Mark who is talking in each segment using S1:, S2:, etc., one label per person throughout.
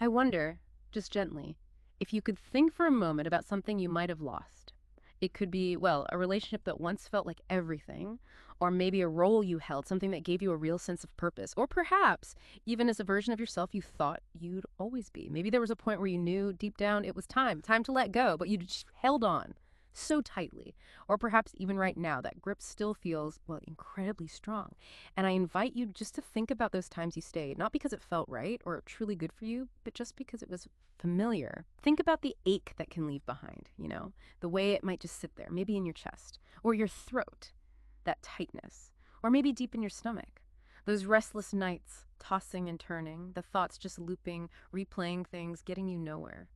S1: I wonder, just gently, if you could think for a moment about something you might have lost. It could be, well, a relationship that once felt like everything, or maybe a role you held, something that gave you a real sense of purpose, or perhaps even as a version of yourself you thought you'd always be. Maybe there was a point where you knew deep down it was time to let go, but you just held on so tightly. Or perhaps even right now, that grip still feels, well, incredibly strong. And I invite you just to think about those times you stayed, not because it felt right or truly good for you, but just because it was familiar. Think about the ache that can leave behind, the way it might just sit there, maybe in your chest or your throat, that tightness, or maybe deep in your stomach. Those restless nights, tossing and turning, the thoughts just looping, replaying things, getting you nowhere.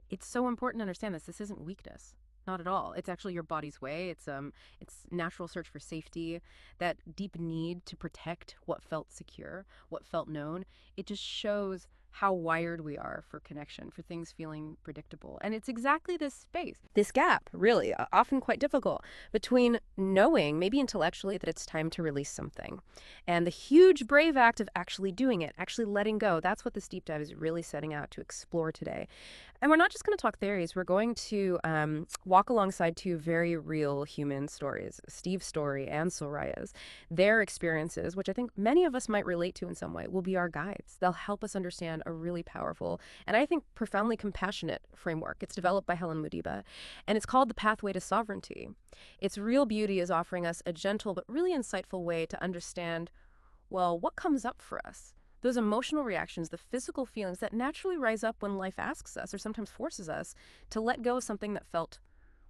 S1: It's so important to understand this. This isn't weakness. Not at all. It's actually your body's way. It's natural search for safety, that deep need to protect what felt secure, what felt known. It just shows how wired we are for connection, for things feeling predictable. And it's exactly this space, this gap, really, often quite difficult, between knowing, maybe intellectually, that it's time to release something, and the huge brave act of actually doing it, actually letting go. That's what this deep dive is really setting out to explore today. And we're not just going to talk theories. We're going to walk alongside two very real human stories, Steve's story and Soraya's. Their experiences, which I think many of us might relate to in some way, will be our guides. They'll help us understand a really powerful and I think profoundly compassionate framework. It's developed by Helen Mudiba, and it's called The Pathway to Sovereignty. Its real beauty is offering us a gentle but really insightful way to understand, well, what comes up for us. Those emotional reactions, the physical feelings that naturally rise up when life asks us or sometimes forces us to let go of something that felt,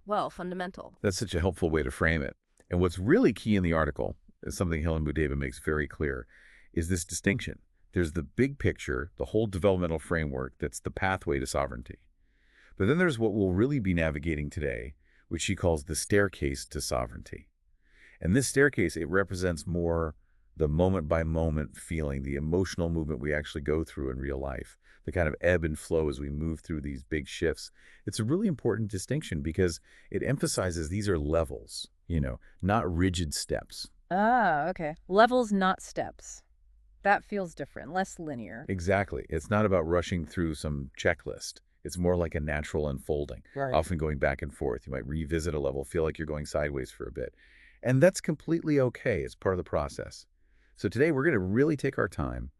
S1: well, fundamental.
S2: That's such a helpful way to frame it. And what's really key in the article, is something Helen Mudiba makes very clear, is this distinction. There's the big picture, the whole developmental framework that's the pathway to sovereignty. But then there's what we'll really be navigating today, which she calls the staircase to sovereignty. And this staircase, it represents more the moment-by-moment feeling, the emotional movement we actually go through in real life, the kind of ebb and flow as we move through these big shifts. It's a really important distinction because it emphasizes these are levels, not rigid steps.
S1: Ah, okay. Levels, not steps. That feels different, less linear.
S2: Exactly. It's not about rushing through some checklist. It's more like a natural unfolding,
S1: Right.
S2: often going back and forth. You might revisit a level, feel like you're going sideways for a bit. And that's completely okay. It's part of the process. So today we're going to really take our time,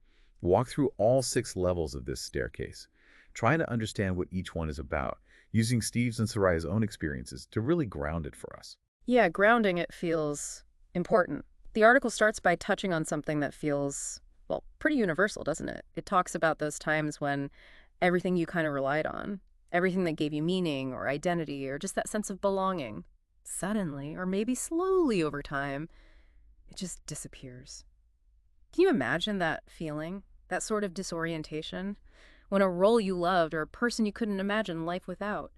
S2: walk through all 6 levels of this staircase, trying to understand what each one is about, using Steve's and Soraya's own experiences to really ground it for us.
S1: Yeah, grounding it feels important. The article starts by touching on something that feels, well, pretty universal, doesn't it? It talks about those times when everything you kind of relied on, everything that gave you meaning or identity or just that sense of belonging, suddenly, or maybe slowly over time, it just disappears. Can you imagine that feeling, that sort of disorientation, when a role you loved or a person you couldn't imagine life without?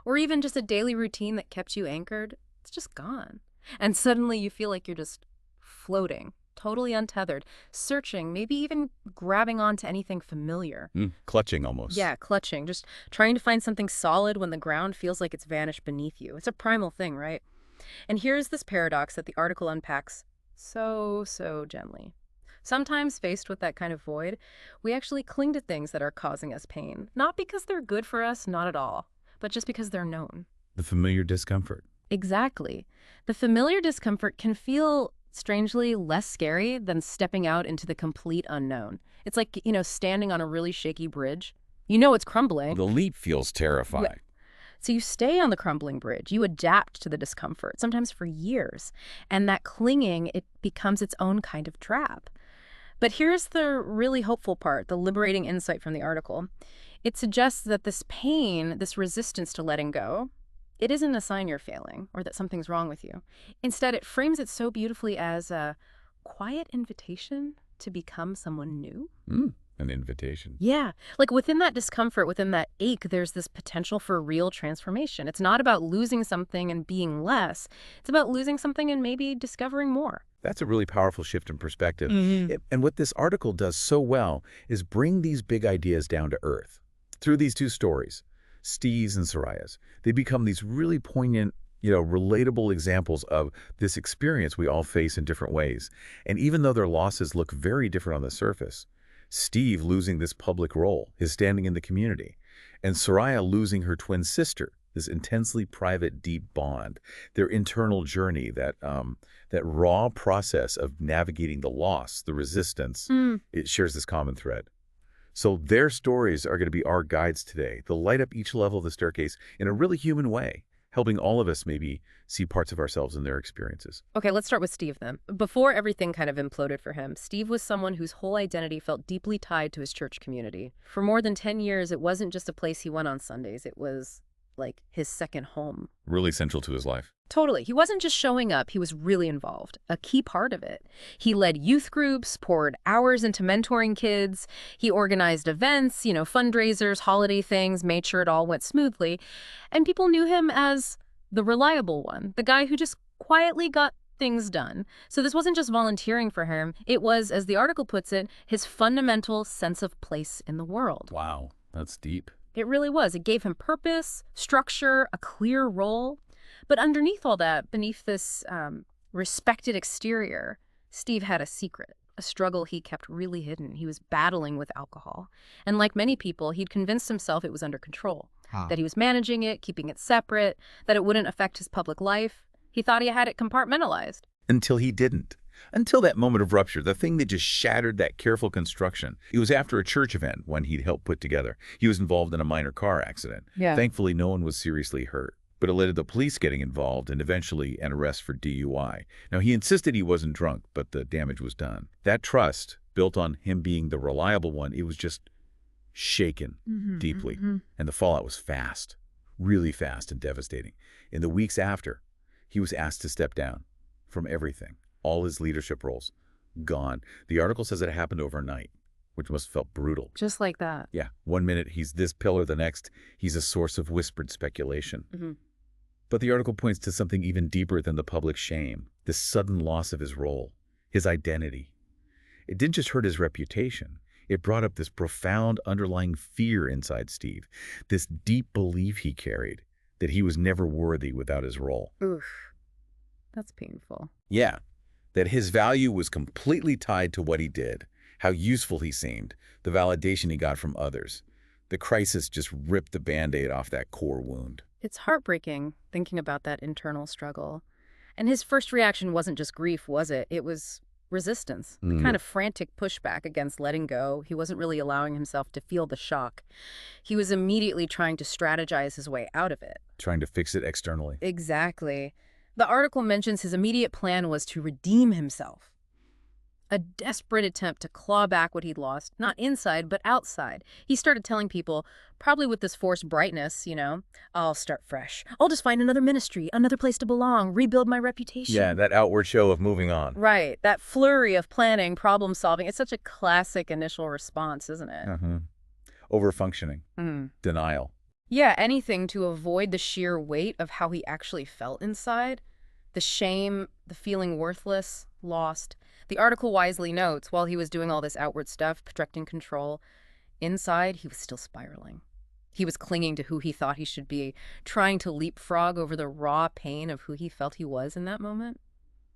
S1: Or even just a daily routine that kept you anchored, it's just gone. And suddenly you feel like you're just floating, totally untethered, searching, maybe even grabbing onto anything familiar.
S2: Clutching almost.
S1: Yeah, clutching, just trying to find something solid when the ground feels like it's vanished beneath you. It's a primal thing, right? And here's this paradox that the article unpacks so gently. Sometimes faced with that kind of void, we actually cling to things that are causing us pain. Not because they're good for us, not at all, but just because they're known.
S2: The familiar discomfort.
S1: Exactly. The familiar discomfort can feel strangely less scary than stepping out into the complete unknown. It's like, standing on a really shaky bridge. You know it's crumbling.
S2: The leap feels terrifying.
S1: Yeah. So you stay on the crumbling bridge. You adapt to the discomfort, sometimes for years. And that clinging, it becomes its own kind of trap. But here's the really hopeful part, the liberating insight from the article. It suggests that this pain, this resistance to letting go, it isn't a sign you're failing or that something's wrong with you. Instead, it frames it so beautifully as a quiet invitation to become someone new.
S2: An invitation.
S1: Yeah. Like within that discomfort, within that ache, there's this potential for real transformation. It's not about losing something and being less. It's about losing something and maybe discovering more.
S2: That's a really powerful shift in perspective. And what this article does so well is bring these big ideas down to earth. Through these 2 stories, Steve's and Soraya's, they become these really poignant, relatable examples of this experience we all face in different ways. And even though their losses look very different on the surface, Steve losing this public role, his standing in the community, and Soraya losing her twin sister, this intensely private, deep bond, their internal journey, that raw process of navigating the loss, the resistance,
S1: Mm.
S2: it shares this common thread. So their stories are going to be our guides today. They'll light up each level of the staircase in a really human way, helping all of us maybe see parts of ourselves in their experiences.
S1: Okay, let's start with Steve then. Before everything kind of imploded for him, Steve was someone whose whole identity felt deeply tied to his church community. For more than 10 years, it wasn't just a place he went on Sundays. It was like his second home.
S2: Really central to his life.
S1: Totally. He wasn't just showing up, he was really involved, a key part of it. He led youth groups, poured hours into mentoring kids. He organized events, fundraisers, holiday things, made sure it all went smoothly. And people knew him as the reliable one, the guy who just quietly got things done. So this wasn't just volunteering for him. It was, as the article puts it, his fundamental sense of place in the world.
S2: Wow, that's deep.
S1: It really was. It gave him purpose, structure, a clear role. But underneath all that, beneath this respected exterior, Steve had a secret, a struggle he kept really hidden. He was battling with alcohol. And like many people, he'd convinced himself it was under control, that he was managing it, keeping it separate, that it wouldn't affect his public life. He thought he had it compartmentalized.
S2: Until he didn't. Until that moment of rupture, the thing that just shattered that careful construction. It was after a church event when he'd helped put together. He was involved in a minor car accident.
S1: Yeah.
S2: Thankfully, no one was seriously hurt. But it led to the police getting involved and eventually an arrest for DUI. Now, he insisted he wasn't drunk, but the damage was done. That trust, built on him being the reliable one, it was just shaken deeply. And the fallout was fast, really fast and devastating. In the weeks after, he was asked to step down from everything. All his leadership roles, gone. The article says it happened overnight, which must have felt brutal.
S1: Just like that.
S2: Yeah, one minute he's this pillar, the next he's a source of whispered speculation. But the article points to something even deeper than the public shame, this sudden loss of his role, his identity. It didn't just hurt his reputation. It brought up this profound underlying fear inside Steve, this deep belief he carried that he was never worthy without his role.
S1: Oof. That's painful.
S2: Yeah, that his value was completely tied to what he did, how useful he seemed, the validation he got from others. The crisis just ripped the Band-Aid off that core wound.
S1: It's heartbreaking thinking about that internal struggle. And his first reaction wasn't just grief, was it? It was resistance, a kind of frantic pushback against letting go. He wasn't really allowing himself to feel the shock. He was immediately trying to strategize his way out of it.
S2: Trying to fix it externally.
S1: Exactly. The article mentions his immediate plan was to redeem himself. A desperate attempt to claw back what he'd lost, not inside, but outside. He started telling people, probably with this forced brightness, I'll start fresh. I'll just find another ministry, another place to belong, rebuild my reputation.
S2: Yeah, that outward show of moving on.
S1: Right. That flurry of planning, problem solving. It's such a classic initial response, isn't it?
S2: Overfunctioning. Denial.
S1: Yeah, anything to avoid the sheer weight of how he actually felt inside. The shame, the feeling worthless, lost. The article wisely notes, while he was doing all this outward stuff, projecting control, inside he was still spiraling. He was clinging to who he thought he should be, trying to leapfrog over the raw pain of who he felt he was in that moment.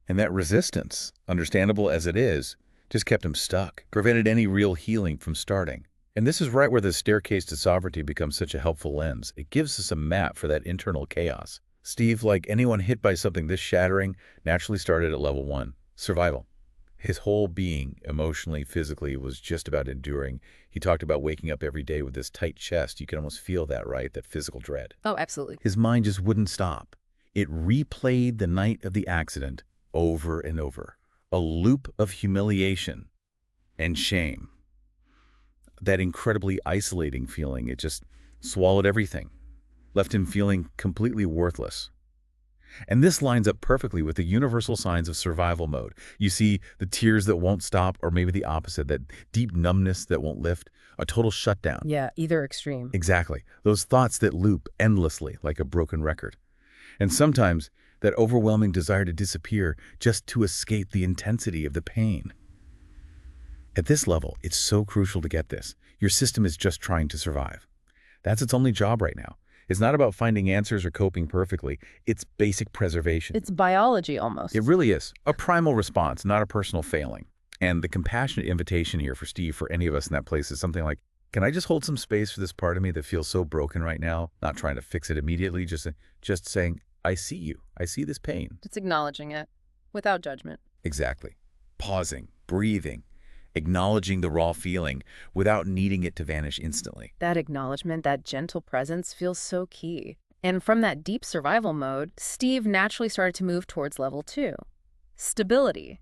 S2: And that resistance, understandable as it is, just kept him stuck, prevented any real healing from starting. And this is right where the staircase to sovereignty becomes such a helpful lens. It gives us a map for that internal chaos. Steve, like anyone hit by something this shattering, naturally started at level 1, survival. His whole being, emotionally, physically, was just about enduring. He talked about waking up every day with this tight chest. You can almost feel that, right? That physical dread.
S1: Oh, absolutely.
S2: His mind just wouldn't stop. It replayed the night of the accident over and over. A loop of humiliation and shame. That incredibly isolating feeling, it just swallowed everything, left him feeling completely worthless. And this lines up perfectly with the universal signs of survival mode. You see the tears that won't stop, or maybe the opposite, that deep numbness that won't lift, a total shutdown.
S1: Yeah, either extreme.
S2: Exactly. Those thoughts that loop endlessly like a broken record. And sometimes that overwhelming desire to disappear just to escape the intensity of the pain. At this level, it's so crucial to get this. Your system is just trying to survive. That's its only job right now. It's not about finding answers or coping perfectly. It's basic preservation.
S1: It's biology almost.
S2: It really is. A primal response, not a personal failing. And the compassionate invitation here for Steve, for any of us in that place, is something like, can I just hold some space for this part of me that feels so broken right now? Not trying to fix it immediately, just saying, I see you. I see this pain.
S1: Just acknowledging it without judgment.
S2: Exactly. Pausing, breathing, acknowledging the raw feeling without needing it to vanish instantly.
S1: That acknowledgement, that gentle presence feels so key. And from that deep survival mode, Steve naturally started to move towards level 2. Stability.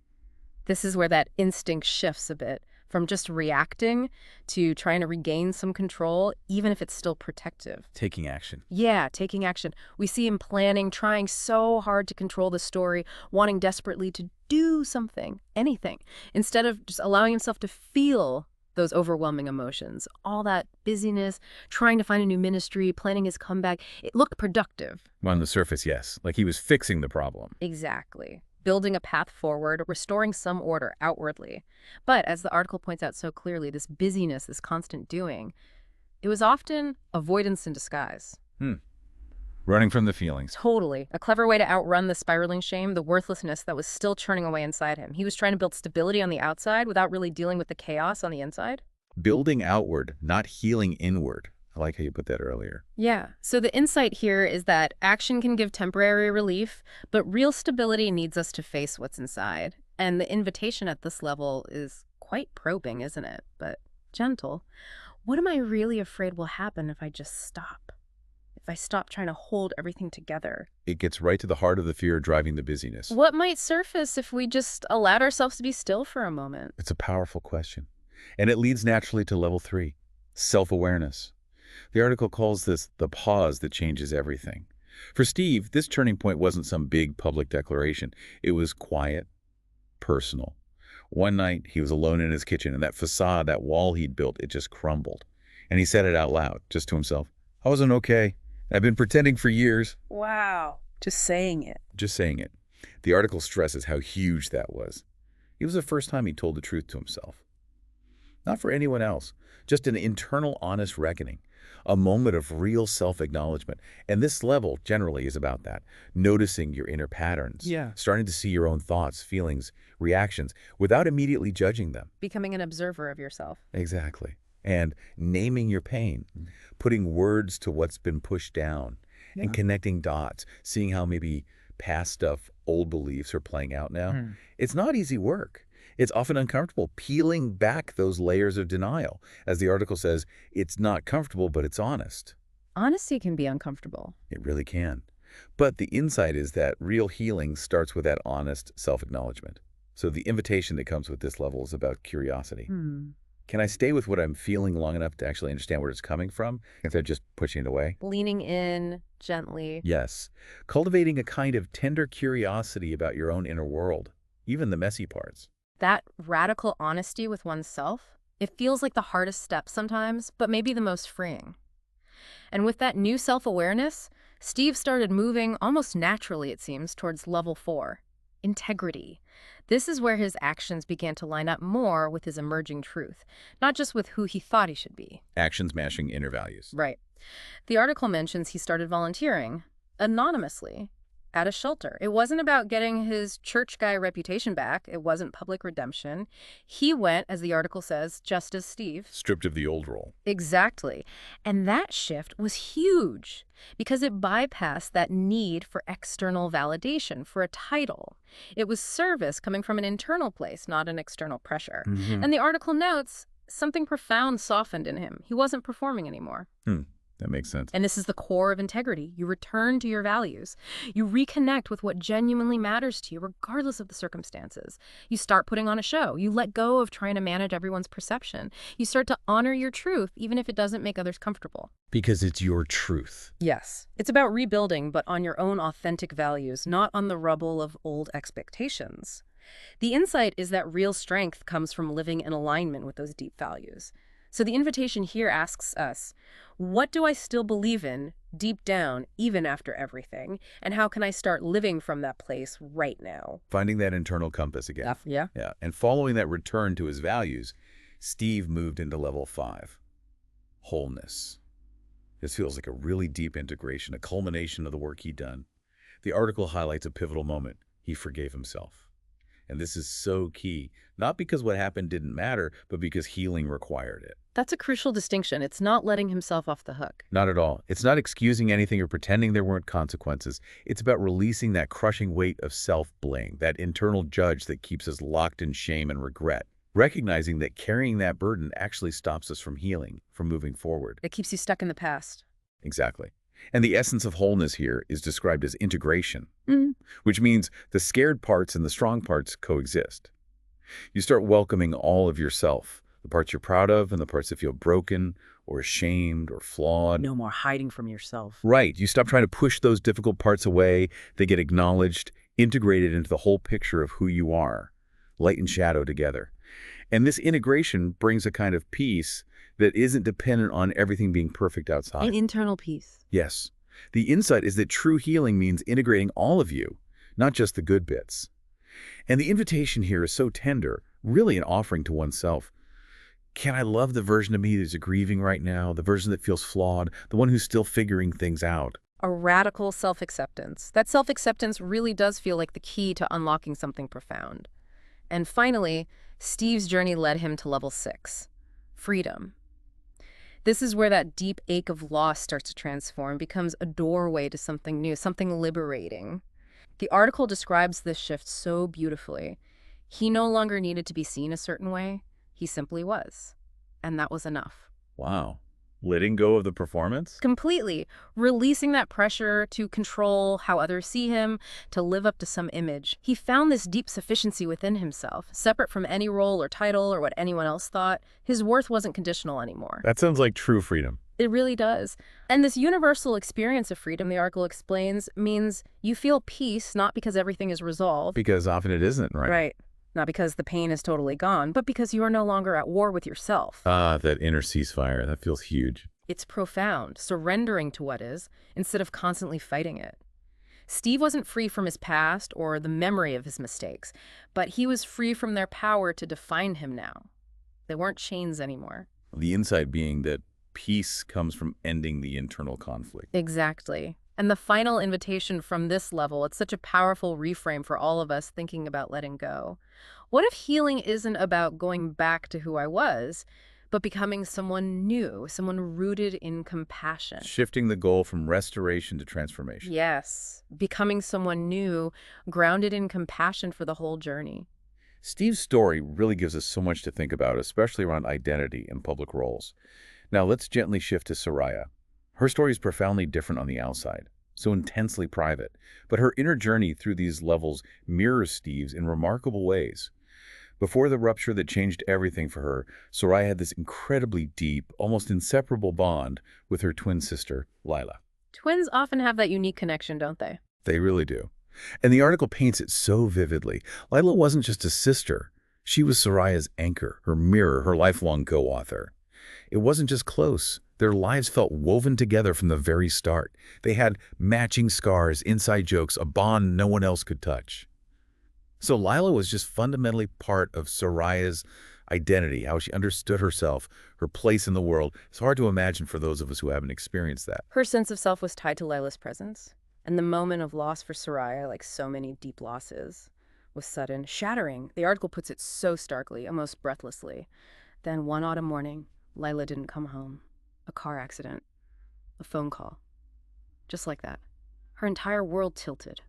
S1: This is where that instinct shifts a bit, from just reacting to trying to regain some control, even if it's still protective.
S2: Taking action.
S1: Yeah, taking action. We see him planning, trying so hard to control the story, wanting desperately to do something, anything, instead of just allowing himself to feel those overwhelming emotions. All that busyness, trying to find a new ministry, planning his comeback, it looked productive.
S2: On the surface, yes. Like he was fixing the problem.
S1: Exactly. Building a path forward, restoring some order outwardly. But as the article points out so clearly, this busyness, this constant doing, it was often avoidance in disguise.
S2: Running from the feelings.
S1: Totally. A clever way to outrun the spiraling shame, the worthlessness that was still churning away inside him. He was trying to build stability on the outside without really dealing with the chaos on the inside.
S2: Building outward, not healing inward. I like how you put that earlier.
S1: Yeah. So the insight here is that action can give temporary relief, but real stability needs us to face what's inside. And the invitation at this level is quite probing, isn't it? But gentle. What am I really afraid will happen if I just stop? If I stop trying to hold everything together?
S2: It gets right to the heart of the fear driving the busyness.
S1: What might surface if we just allowed ourselves to be still for a moment?
S2: It's a powerful question. And it leads naturally to level 3, self-awareness. The article calls this the pause that changes everything. For Steve, this turning point wasn't some big public declaration. It was quiet, personal. One night, he was alone in his kitchen, and that facade, that wall he'd built, it just crumbled. And he said it out loud, just to himself. I wasn't okay. I've been pretending for years.
S1: Wow. Just saying it.
S2: Just saying it. The article stresses how huge that was. It was the first time he told the truth to himself. Not for anyone else, just an internal, honest reckoning, a moment of real self-acknowledgement. And this level generally is about that, noticing your inner patterns, starting to see your own thoughts, feelings, reactions, without immediately judging them.
S1: Becoming an observer of yourself.
S2: Exactly. And naming your pain, putting words to what's been pushed down, and connecting dots, seeing how maybe past stuff, old beliefs are playing out now. It's not easy work. It's often uncomfortable, peeling back those layers of denial. As the article says, it's not comfortable, but it's honest.
S1: Honesty can be uncomfortable.
S2: It really can. But the insight is that real healing starts with that honest self-acknowledgement. So the invitation that comes with this level is about curiosity. Can I stay with what I'm feeling long enough to actually understand where it's coming from instead of just pushing it away?
S1: Leaning in gently.
S2: Yes. Cultivating a kind of tender curiosity about your own inner world, even the messy parts.
S1: That radical honesty with oneself, it feels like the hardest step sometimes, but maybe the most freeing. And with that new self-awareness, Steve started moving almost naturally, it seems, towards level 4, integrity. This is where his actions began to line up more with his emerging truth, not just with who he thought he should be.
S2: Actions matching inner values.
S1: Right. The article mentions he started volunteering anonymously at a shelter. It wasn't about getting his church guy reputation back. It wasn't public redemption. He went, as the article says, just as Steve.
S2: Stripped of the old role.
S1: Exactly. And that shift was huge because it bypassed that need for external validation, for a title. It was service coming from an internal place, not an external pressure. And the article notes something profound softened in him. He wasn't performing anymore.
S2: That makes sense.
S1: And this is the core of integrity. You return to your values. You reconnect with what genuinely matters to you, regardless of the circumstances. You start putting on a show. You let go of trying to manage everyone's perception. You start to honor your truth, even if it doesn't make others comfortable.
S2: Because it's your truth.
S1: Yes. It's about rebuilding, but on your own authentic values, not on the rubble of old expectations. The insight is that real strength comes from living in alignment with those deep values. So the invitation here asks us, what do I still believe in deep down, even after everything? And how can I start living from that place right now?
S2: Finding that internal compass again.
S1: Yeah.
S2: And following that return to his values, Steve moved into level 5, wholeness. This feels like a really deep integration, a culmination of the work he'd done. The article highlights a pivotal moment. He forgave himself. And this is so key, not because what happened didn't matter, but because healing required it.
S1: That's a crucial distinction. It's not letting himself off the hook.
S2: Not at all. It's not excusing anything or pretending there weren't consequences. It's about releasing that crushing weight of self-blame, that internal judge that keeps us locked in shame and regret. Recognizing that carrying that burden actually stops us from healing, from moving forward.
S1: It keeps you stuck in the past.
S2: Exactly. And the essence of wholeness here is described as integration,
S1: Mm.
S2: which means the scared parts and the strong parts coexist. You start welcoming all of yourself, the parts you're proud of and the parts that feel broken or ashamed or flawed.
S3: No more hiding from yourself.
S2: Right. You stop trying to push those difficult parts away. They get acknowledged, integrated into the whole picture of who you are, light and shadow together. And this integration brings a kind of peace that isn't dependent on everything being perfect outside.
S1: An internal peace.
S2: Yes. The insight is that true healing means integrating all of you, not just the good bits. And the invitation here is so tender, really an offering to oneself. Can I love the version of me that's grieving right now, the version that feels flawed, the one who's still figuring things out?
S1: A radical self-acceptance. That self-acceptance really does feel like the key to unlocking something profound. And finally, Steve's journey led him to level 6, freedom. This is where that deep ache of loss starts to transform, becomes a doorway to something new, something liberating. The article describes this shift so beautifully. He no longer needed to be seen a certain way. He simply was. And that was enough.
S2: Wow. Letting go of the performance?
S1: Completely. Releasing that pressure to control how others see him, to live up to some image. He found this deep sufficiency within himself, separate from any role or title or what anyone else thought. His worth wasn't conditional anymore.
S2: That sounds like true freedom.
S1: It really does. And this universal experience of freedom, the article explains, means you feel peace not because everything is resolved.
S2: Because often it isn't, right?
S1: Right. Not because the pain is totally gone, but because you are no longer at war with yourself.
S2: Ah, that inner ceasefire. That feels huge.
S1: It's profound, surrendering to what is, instead of constantly fighting it. Steve wasn't free from his past or the memory of his mistakes, but he was free from their power to define him now. They weren't chains anymore.
S2: The insight being that peace comes from ending the internal conflict.
S1: Exactly. And the final invitation from this level, it's such a powerful reframe for all of us thinking about letting go. What if healing isn't about going back to who I was, but becoming someone new, someone rooted in compassion?
S2: Shifting the goal from restoration to transformation.
S1: Yes, becoming someone new, grounded in compassion for the whole journey.
S2: Steve's story really gives us so much to think about, especially around identity and public roles. Now let's gently shift to Soraya. Her story is profoundly different on the outside, so intensely private, but her inner journey through these levels mirrors Steve's in remarkable ways. Before the rupture that changed everything for her, Soraya had this incredibly deep, almost inseparable bond with her twin sister, Lila.
S1: Twins often have that unique connection, don't they?
S2: They really do. And the article paints it so vividly. Lila wasn't just a sister. She was Soraya's anchor, her mirror, her lifelong co-author. It wasn't just close. Their lives felt woven together from the very start. They had matching scars, inside jokes, a bond no one else could touch. So Lila was just fundamentally part of Soraya's identity, how she understood herself, her place in the world. It's hard to imagine for those of us who haven't experienced that.
S1: Her sense of self was tied to Lila's presence, and the moment of loss for Soraya, like so many deep losses, was sudden, shattering. The article puts it so starkly, almost breathlessly. Then one autumn morning, Lila didn't come home. A car accident. A phone call. Just like that. Her entire world tilted.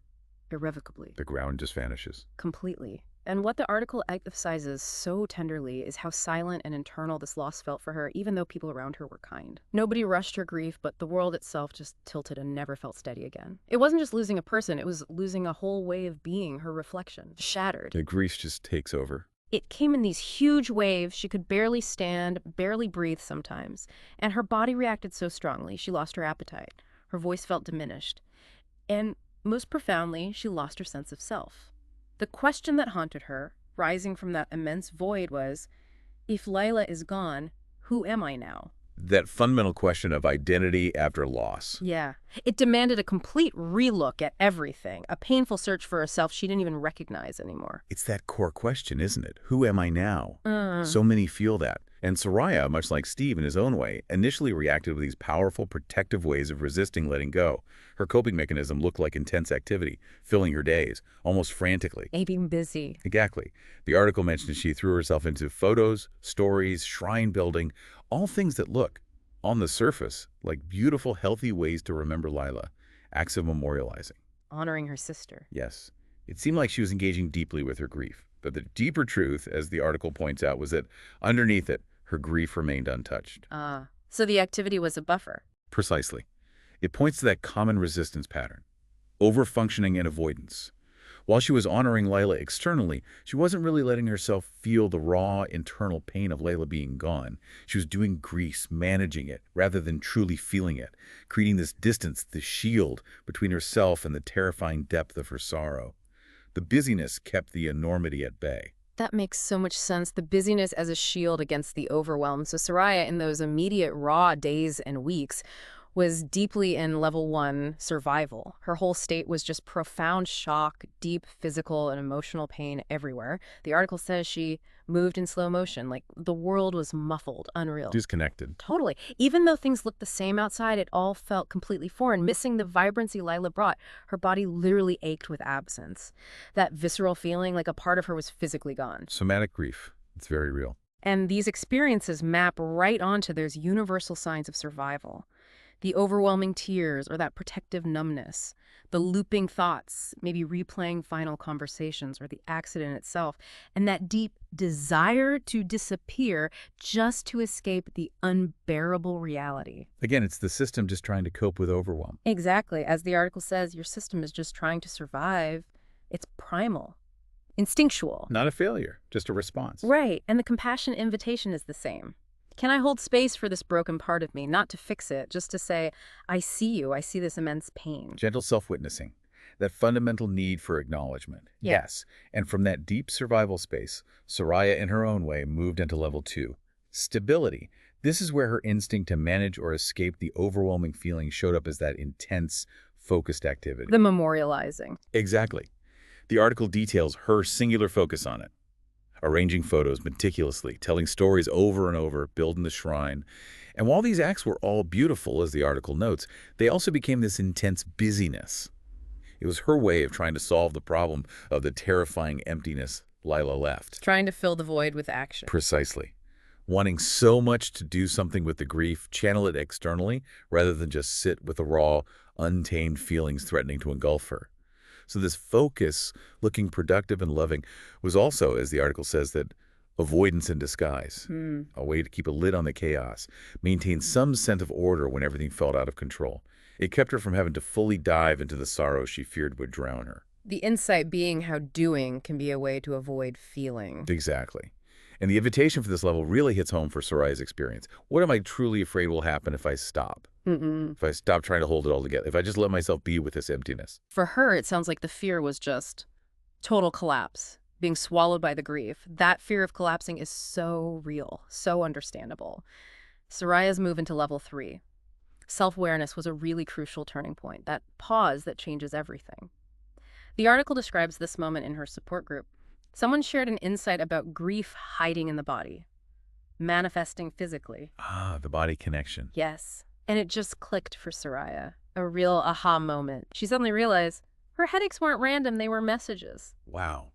S1: Irrevocably.
S2: The ground just vanishes.
S1: Completely. And what the article emphasizes so tenderly is how silent and internal this loss felt for her, even though people around her were kind. Nobody rushed her grief, but the world itself just tilted and never felt steady again. It wasn't just losing a person, it was losing a whole way of being, her reflection. Shattered.
S2: The grief just takes over.
S1: It came in these huge waves. She could barely stand, barely breathe sometimes. And her body reacted so strongly, she lost her appetite. Her voice felt diminished. And most profoundly, she lost her sense of self. The question that haunted her, rising from that immense void, was, if Lila is gone, who am I now?
S2: That fundamental question of identity after loss.
S1: Yeah. It demanded a complete relook at everything, a painful search for a self she didn't even recognize anymore.
S2: It's that core question, isn't it? Who am I now? So many feel that. And Soraya, much like Steve in his own way, initially reacted with these powerful protective ways of resisting letting go. Her coping mechanism looked like intense activity, filling her days, almost frantically.
S1: Being busy.
S2: Exactly. The article mentions she threw herself into photos, stories, shrine building, all things that look, on the surface, like beautiful, healthy ways to remember Lila, acts of memorializing.
S1: Honoring her sister.
S2: Yes, it seemed like she was engaging deeply with her grief. But the deeper truth, as the article points out, was that underneath it, her grief remained untouched.
S1: So the activity was a buffer.
S2: Precisely. It points to that common resistance pattern, overfunctioning and avoidance. While she was honoring Layla externally, she wasn't really letting herself feel the raw internal pain of Layla being gone. She was doing grease, managing it, rather than truly feeling it, creating this distance, this shield between herself and the terrifying depth of her sorrow. The busyness kept the enormity at bay.
S1: That makes so much sense. The busyness as a shield against the overwhelm. So Soraya, in those immediate raw days and weeks, was deeply in level 1 survival. Her whole state was just profound shock, deep physical and emotional pain everywhere. The article says she moved in slow motion, like the world was muffled, unreal.
S2: Disconnected.
S1: Totally. Even though things looked the same outside, it all felt completely foreign, missing the vibrancy Lila brought. Her body literally ached with absence. That visceral feeling like a part of her was physically gone.
S2: Somatic grief. It's very real.
S1: And these experiences map right onto those universal signs of survival. The overwhelming tears or that protective numbness, the looping thoughts, maybe replaying final conversations or the accident itself, and that deep desire to disappear just to escape the unbearable reality.
S2: Again, it's the system just trying to cope with overwhelm.
S1: Exactly. As the article says, your system is just trying to survive. It's primal, instinctual.
S2: Not a failure, just a response.
S1: Right. And the compassion invitation is the same. Can I hold space for this broken part of me, not to fix it, just to say, I see you, I see this immense pain.
S2: Gentle self-witnessing, that fundamental need for acknowledgement.
S1: Yeah.
S2: Yes, and from that deep survival space, Soraya in her own way moved into level 2. Stability. This is where her instinct to manage or escape the overwhelming feeling showed up as that intense, focused activity.
S1: The memorializing.
S2: Exactly. The article details her singular focus on it. Arranging photos meticulously, telling stories over and over, building the shrine. And while these acts were all beautiful, as the article notes, they also became this intense busyness. It was her way of trying to solve the problem of the terrifying emptiness Lila left.
S1: Trying to fill the void with action.
S2: Precisely. Wanting so much to do something with the grief, channel it externally, rather than just sit with the raw, untamed feelings threatening to engulf her. So this focus, looking productive and loving, was also, as the article says, that avoidance in disguise, a way to keep a lid on the chaos, maintain some sense of order when everything felt out of control. It kept her from having to fully dive into the sorrow she feared would drown her.
S1: The insight being how doing can be a way to avoid feeling.
S2: Exactly. And the invitation for this level really hits home for Soraya's experience. What am I truly afraid will happen if I stop? If I stop trying to hold it all together, if I just let myself be with this emptiness.
S1: For her, it sounds like the fear was just total collapse, being swallowed by the grief. That fear of collapsing is so real, so understandable. Soraya's move into level 3. Self-awareness was a really crucial turning point, that pause that changes everything. The article describes this moment in her support group. Someone shared an insight about grief hiding in the body, manifesting physically.
S2: The body connection.
S1: Yes. And it just clicked for Soraya. A real aha moment. She suddenly realized her headaches weren't random, they were messages.
S2: Wow.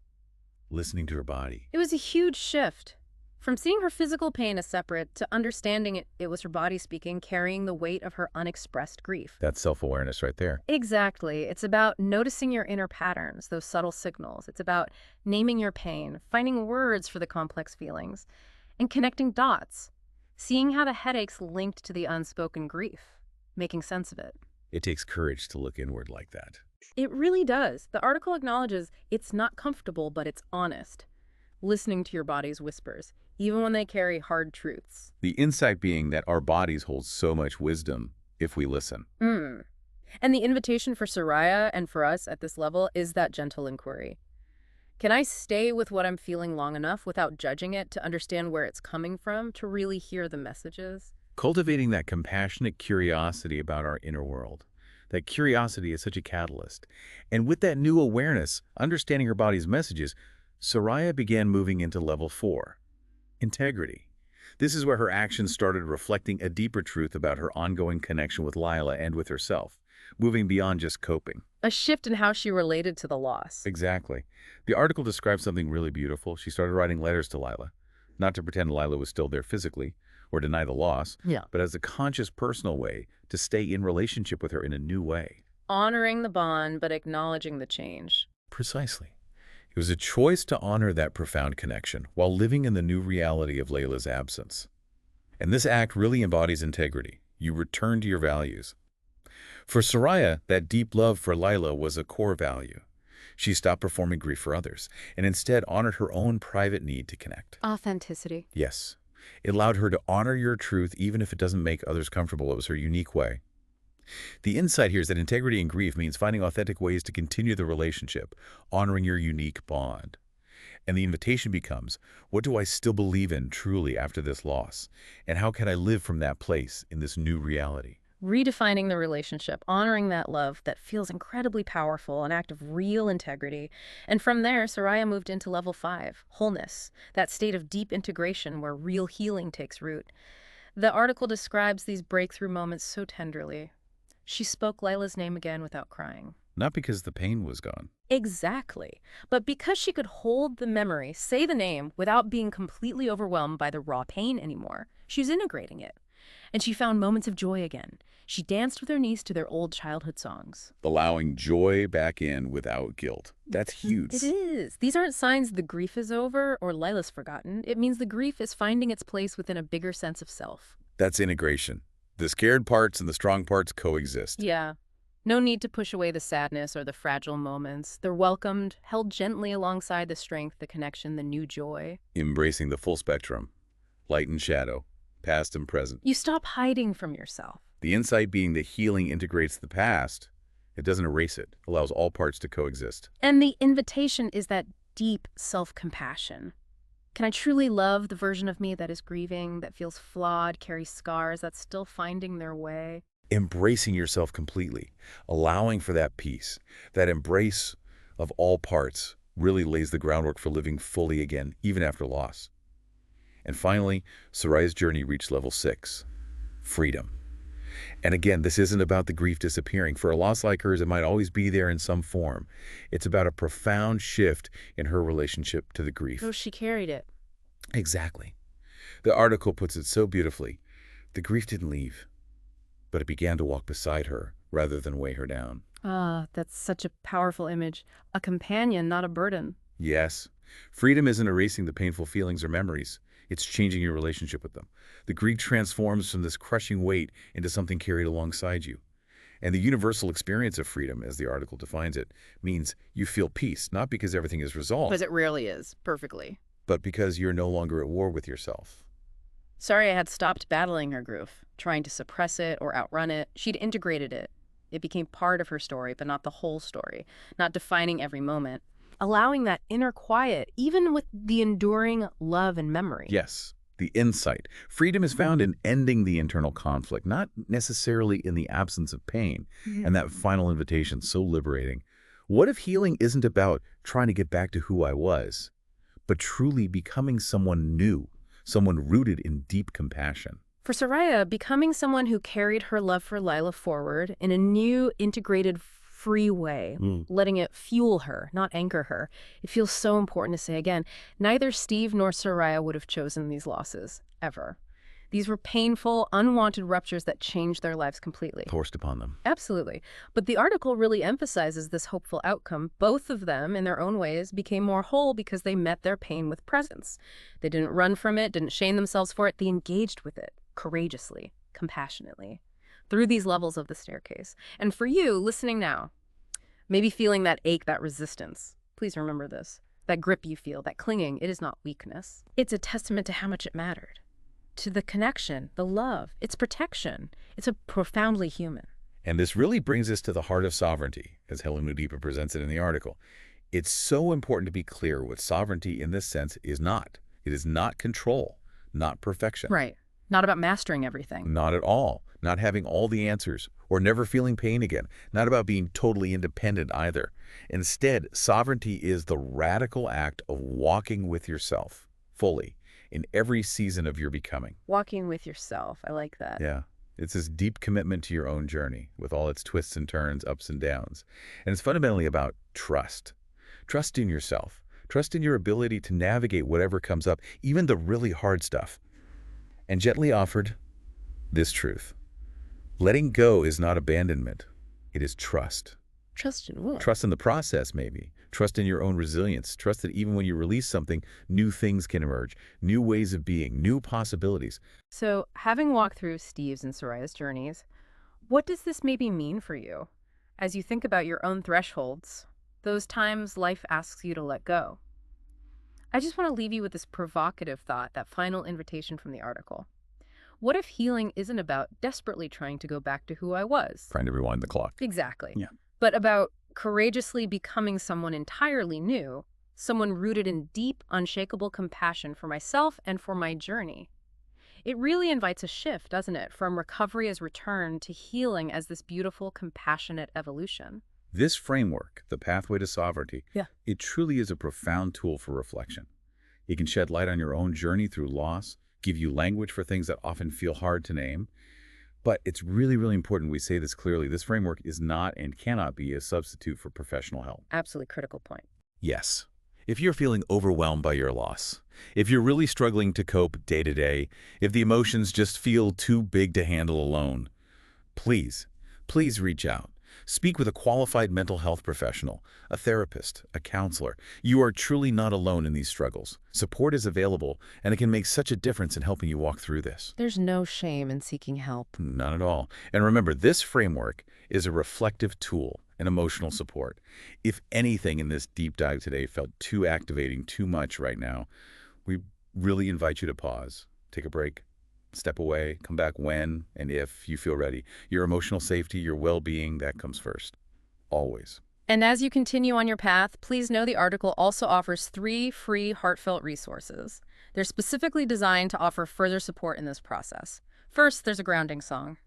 S2: Listening to her body.
S1: It was a huge shift. From seeing her physical pain as separate to understanding it was her body speaking, carrying the weight of her unexpressed grief.
S2: That's self-awareness right there.
S1: Exactly. It's about noticing your inner patterns, those subtle signals. It's about naming your pain, finding words for the complex feelings, and connecting dots. Seeing how the headaches linked to the unspoken grief, making sense of it.
S2: It takes courage to look inward like that.
S1: It really does. The article acknowledges it's not comfortable, but it's honest. Listening to your body's whispers, even when they carry hard truths.
S2: The insight being that our bodies hold so much wisdom if we listen.
S1: And the invitation for Soraya and for us at this level is that gentle inquiry. Can I stay with what I'm feeling long enough without judging it to understand where it's coming from, to really hear the messages?
S2: Cultivating that compassionate curiosity about our inner world. That curiosity is such a catalyst. And with that new awareness, understanding her body's messages, Soraya began moving into level 4. Integrity. This is where her actions started reflecting a deeper truth about her ongoing connection with Lila and with herself, moving beyond just coping.
S1: A shift in how she related to the loss.
S2: Exactly. The article describes something really beautiful. She started writing letters to Lila, not to pretend Lila was still there physically or deny the loss,
S1: Yeah.
S2: but as a conscious personal way to stay in relationship with her in a new way.
S1: Honoring the bond, but acknowledging the change.
S2: Precisely. It was a choice to honor that profound connection while living in the new reality of Layla's absence. And this act really embodies integrity. You return to your values. For Soraya, that deep love for Layla was a core value. She stopped performing grief for others and instead honored her own private need to connect.
S1: Authenticity.
S2: Yes, it allowed her to honor your truth even if it doesn't make others comfortable. It was her unique way. The insight here is that integrity in grief means finding authentic ways to continue the relationship, honoring your unique bond. And the invitation becomes, what do I still believe in truly after this loss? And how can I live from that place in this new reality?
S1: Redefining the relationship, honoring that love that feels incredibly powerful, an act of real integrity. And from there, Soraya moved into level 5, wholeness, that state of deep integration where real healing takes root. The article describes these breakthrough moments so tenderly. She spoke Lila's name again without crying.
S2: Not because the pain was gone.
S1: Exactly. But because she could hold the memory, say the name, without being completely overwhelmed by the raw pain anymore. She was integrating it. And she found moments of joy again. She danced with her niece to their old childhood songs.
S2: Allowing joy back in without guilt. That's huge.
S1: It is. These aren't signs the grief is over or Lila's forgotten. It means the grief is finding its place within a bigger sense of self.
S2: That's integration. The scared parts and the strong parts coexist.
S1: Yeah. No need to push away the sadness or the fragile moments. They're welcomed, held gently alongside the strength, the connection, the new joy.
S2: Embracing the full spectrum. Light and shadow. Past and present.
S1: You stop hiding from yourself.
S2: The insight being that healing integrates the past. It doesn't erase it. Allows all parts to coexist.
S1: And the invitation is that deep self-compassion. Can I truly love the version of me that is grieving, that feels flawed, carries scars, that's still finding their way?
S2: Embracing yourself completely. Allowing for that peace. That embrace of all parts really lays the groundwork for living fully again, even after loss. And finally, Soraya's journey reached level 6. Freedom. And again, this isn't about the grief disappearing. For a loss like hers, it might always be there in some form. It's about a profound shift in her relationship to the grief.
S1: Oh, she carried it.
S2: Exactly. The article puts it so beautifully. The grief didn't leave, but it began to walk beside her rather than weigh her down.
S1: Ah, that's such a powerful image. A companion, not a burden.
S2: Yes, freedom isn't erasing the painful feelings or memories. It's changing your relationship with them. The grief transforms from this crushing weight into something carried alongside you. And the universal experience of freedom, as the article defines it, means you feel peace, not because everything is resolved,
S1: Because it rarely is, perfectly.
S2: but because you're no longer at war with yourself.
S1: Sorry I had stopped battling her grief, trying to suppress it or outrun it. She'd integrated it. It became part of her story, but not the whole story, not defining every moment. Allowing that inner quiet, even with the enduring love and memory.
S2: Yes, the insight. Freedom is found in ending the internal conflict, not necessarily in the absence of pain. And that final invitation, so liberating. What if healing isn't about trying to get back to who I was, but truly becoming someone new, someone rooted in deep compassion?
S1: For Soraya, becoming someone who carried her love for Lila forward in a new, integrated, free way, letting it fuel her, not anchor her. It feels so important to say again, neither Steve nor Soraya would have chosen these losses, ever. These were painful, unwanted ruptures that changed their lives completely.
S2: Forced upon them.
S1: Absolutely. But the article really emphasizes this hopeful outcome. Both of them, in their own ways, became more whole because they met their pain with presence. They didn't run from it, didn't shame themselves for it. They engaged with it courageously, compassionately, through these levels of the staircase. And for you, listening now, maybe feeling that ache, that resistance, please remember this. That grip you feel, that clinging, it is not weakness. It's a testament to how much it mattered. To the connection, the love, its protection. It's a profoundly human.
S2: And this really brings us to the heart of sovereignty, as Helen Mudipa presents it in the article. It's so important to be clear what sovereignty in this sense is not. It is not control, not perfection.
S1: Right. Not about mastering everything.
S2: Not at all. Not having all the answers or never feeling pain again. Not about being totally independent either. Instead, sovereignty is the radical act of walking with yourself fully in every season of your becoming.
S1: Walking with yourself. I like that.
S2: Yeah. It's this deep commitment to your own journey with all its twists and turns, ups and downs. And it's fundamentally about trust. Trust in yourself. Trust in your ability to navigate whatever comes up, even the really hard stuff. And gently offered this truth. Letting go is not abandonment. It is trust.
S1: Trust in what?
S2: Trust in the process, maybe. Trust in your own resilience. Trust that even when you release something, new things can emerge, new ways of being, new possibilities.
S1: So, having walked through Steve's and Soraya's journeys, what does this maybe mean for you as you think about your own thresholds, those times life asks you to let go? I just want to leave you with this provocative thought, that final invitation from the article. What if healing isn't about desperately trying to go back to who I was?
S2: Trying to rewind the clock.
S1: Exactly.
S2: Yeah.
S1: But about courageously becoming someone entirely new, someone rooted in deep, unshakable compassion for myself and for my journey. It really invites a shift, doesn't it, from recovery as return to healing as this beautiful, compassionate evolution.
S2: This framework, the pathway to sovereignty,
S1: Yeah.
S2: it truly is a profound tool for reflection. It can shed light on your own journey through loss, give you language for things that often feel hard to name. But it's really, really important we say this clearly. This framework is not and cannot be a substitute for professional help.
S1: Absolutely critical point.
S2: Yes. If you're feeling overwhelmed by your loss, if you're really struggling to cope day to day, if the emotions just feel too big to handle alone, please reach out. Speak with a qualified mental health professional, a therapist, a counselor. You are truly not alone in these struggles. Support is available, and it can make such a difference in helping you walk through this.
S1: There's no shame in seeking help.
S2: Not at all. And remember, this framework is a reflective tool, an emotional support. If anything in this deep dive today felt too activating, too much right now, we really invite you to pause, take a break, step away, come back when and if you feel ready. Your emotional safety, your well-being, that comes first. Always.
S1: And as you continue on your path, please know the article also offers 3 free heartfelt resources. They're specifically designed to offer further support in this process. First, there's a grounding song.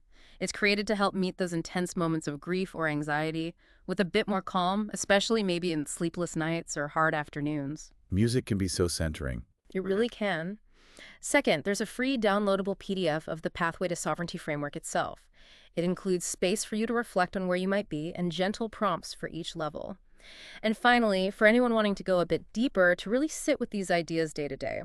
S1: It's created to help meet those intense moments of grief or anxiety with a bit more calm, especially maybe in sleepless nights or hard afternoons.
S2: Music can be so centering.
S1: It really can. Second, there's a free downloadable PDF of the Pathway to Sovereignty framework itself. It includes space for you to reflect on where you might be and gentle prompts for each level. And finally, for anyone wanting to go a bit deeper, to really sit with these ideas day to day,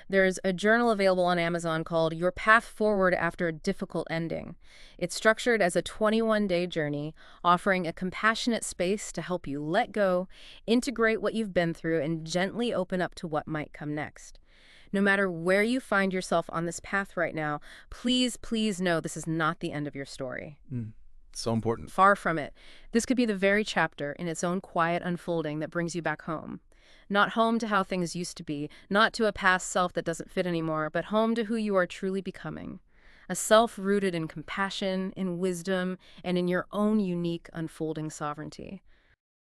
S1: there's a journal available on Amazon called Your Path Forward After a Difficult Ending. It's structured as a 21-day journey, offering a compassionate space to help you let go, integrate what you've been through, and gently open up to what might come next. No matter where you find yourself on this path right now, please know this is not the end of your story.
S2: So important.
S1: Far from it. This could be the very chapter in its own quiet unfolding that brings you back home. Not home to how things used to be, not to a past self that doesn't fit anymore, but home to who you are truly becoming. A self rooted in compassion, in wisdom, and in your own unique unfolding sovereignty.